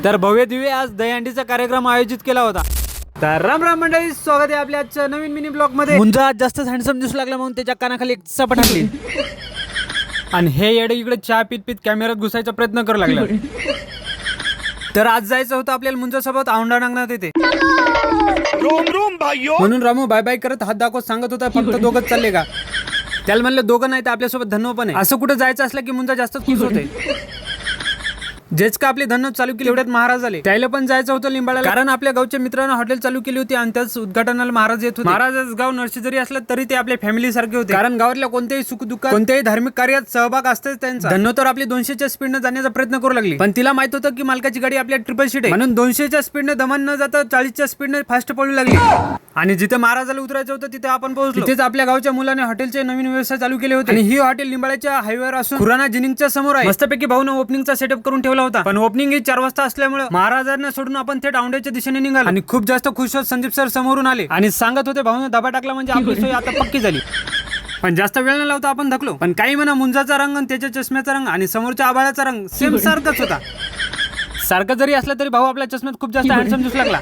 तर भव्य दिव्य आज दहीहंडीचा कार्यक्रम आयोजित केला होता। तर राम राम मंडळी, स्वागत आहे आपल्या आजच्या नवीन मिनी ब्लॉग मध्ये। मुंजा आज जास्तच हँडसम दिसू लागला म्हणून त्याच्या कानाखाली एक सपाट टाकली आणि हे येडे इकडे चहा पीत पीत कॅमेऱ्यात घुसायचा प्रयत्न करू लागला। तर आज जायचं होतं आपल्याला मुंजा सोबत औंढा नागनाथ येथे। म्हणून रामू बाय बाय करत हात दाखवत सांगत होता फक्त दोघंच चालले का। त्याला म्हणलं दोघं नाही तर आपल्यासोबत धन्नो पण आहे। असं कुठं जायचं असलं की मुंजा जास्त खुश होते। जेच का आपले धन्नो चालू केली एवढ्यात महाराज आले। त्याला पण जायचं होतं लिंबाळ्याला, कारण आपल्या गावच्या मित्रांना हॉटेल चालू केली होती आणि त्याच उद्घाटनाला महाराज येत होते। महाराजच गाव नरसी जरी असलं तरी ते आपल्या फॅमिली सारखे होते, कारण गावातल्या कोणत्याही सुखदुःखात कोणत्याही धार्मिक कार्यात सहभाग असतेच त्यांचा। धन्नो तर आपली 200च्या स्पीडने जाण्याचा प्रयत्न करू लागली, पण तिला माहित होतं की मालकाची गाडी आपल्या ट्रिपल सीट आहे, म्हणून 200च्या स्पीडने दमान न जाता 40च्या स्पीडने फास्ट पळू लागली। आणि जिथे महाराजाला उतरायचं होतं तिथे आपण पोहोचलो। तिथेच आपल्या गावच्या मुलाने हॉटेलचे नवीन व्यवसाय चालू केले होते आणि ही हॉटेल लिंबाळ्याच्या हायवेवर असून खुराना जिनिंगच्या समोर आहे। मस्तपैकी भाऊन ओपनिंगचा सेटअप करून ठेवला होता, पण ओपनिंग 4 वाजता असल्यामुळे महाराजांना सोडून आपण थेट औंढ्याच्या दिशेने निघालो आणि खूप जास्त खुश होत संदीप सर समोरून आले आणि सांगत होते भाऊने दबा टाकला म्हणजे आपली सोय आता पक्की झाली। पण जास्त वेळ न लावता आपण थकलो, पण काही म्हणा मुंजाचा रंग आणि त्याच्या चष्म्याचा रंग आणि समोरच्या आभाळाचा रंग सेम सारखाच होता। सारखं जरी असलं तरी भाऊ आपल्या चष्म्यात खूप जास्त हँडसम दिसू लागला।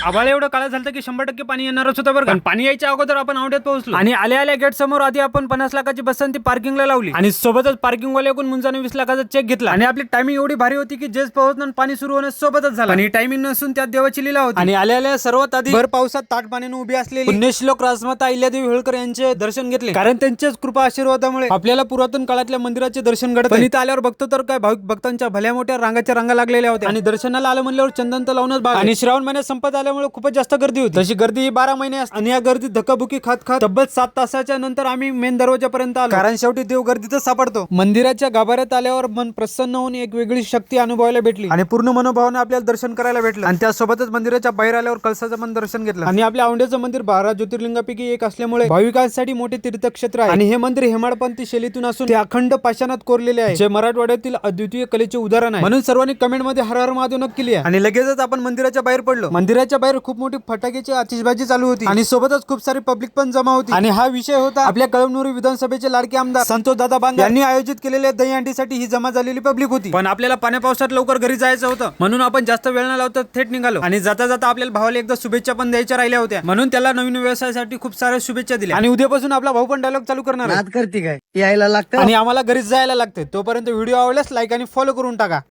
आभाळ एवढं काळं झालं की 100% पाणी येणारच होतं बरं, पण पाणी यायच्या अगोदर आपण औंढ्यात पोहोचलो आणि आल्या आल्या गेट समोर आधी आपण 50 लाखाची बसंती पार्किंगला लावली आणि सोबतच पार्किंग वाल्याकडून मुंजाने 20 लाखाचा चेक घेतला आणि आपली टायमिंग एवढी भारी होती की जेच पोहोचणं पाणी सुरू होण्यास सोबतच झालं आणि टायमिंग नसून त्यात देवाची लीला होती। आणि आल्या आल्या सर्वात आधी भर पावसात ताट पाण्याने उभी असलेली पुण्यश्लोक राजमाता अहिल्यादेवी होळकर यांचे दर्शन घेतले, कारण त्यांच्याच कृपा आशीर्वादामुळे आपल्याला पुरातन काळातल्या मंदिराचे दर्शन घडत। पण इथं आल्यावर बघतो तर काय भाविक भक्तांच्या भल्या मोठ्या रांगाच्या रांगा लागलेल्या होत्या आणि दर्शनाला आलं म्हणल्यावर चंदन तर लावूनच भाग आणि श्रावण महिन्यात संपत आल्यामुळे खूपच जास्त गर्दी होती। तशी गर्दी ही 12 महिने असते आणि या गर्दीत धक्काबुक्की खात खात तब्बल 7 तासाच्या नंतर आम्ही मेन दरवाजापर्यंत आलो, कारण शेवटी देव गर्दीतच सापडतो। मंदिराच्या गाभाऱ्यात आल्यावर मन प्रसन्न होऊन एक वेगळी शक्ती अनुभवायला भेटली आणि पूर्ण मनोभावाने आपल्याला दर्शन करायला भेटलं आणि त्यासोबतच मंदिराच्या बाहेर आल्यावर कळसाचं पण दर्शन घेतलं। आणि आपल्या औंढ्याचं मंदिर 12 ज्योतिर्लिंगापैकी एक असल्यामुळे भाविकांसाठी मोठे तीर्थक्षेत्र आहे आणि हे मंदिर हेमाडपंथी शैलीतून असून ते अखंड पाषाणात कोरलेले आहे, जे मराठवाड्यातील अद्वितीय कलेचे उदाहरण आहे। म्हणून सर्वांनी कमेंट मध्ये हर हर महादेव नक्की केली आहे आणि लगेचच आपण मंदिराच्या बाहेर पडलो। मंदिराच्या बाहेर खूप मोठी फटाक्याची आतिषबाजी चालू होती आणि सोबतच खूप सारी पब्लिक पण जमा होती आणि हा विषय होता आपल्या कळमनुरी विधानसभेचे लाडके आमदार संतोष दादा बांगर यांनी आयोजित केलेल्या दहीहंडीसाठी ही जमा झालेली पब्लिक होती। पण आपल्याला पाण्या पावसात लवकर घरी जायचं होतं, म्हणून आपण जास्त वेळ न लावता थेट निघालो आणि जाता जाता आपल्याला भावाला एकदा शुभेच्छा पण द्यायच्या राहिल्या होत्या, म्हणून त्याला नवीन व्यवसायासाठी खूप साऱ्या शुभेच्छा दिल्या आणि उद्यापासून आपला भाऊ पण डायलॉग चालू करणार आहे, नाद करते काय यायला लागतं आणि आम्हाला घरीच जायला लागते। तोपर्यंत व्हिडिओ आवडल्यास लाईक आणि फॉलो करून टाका।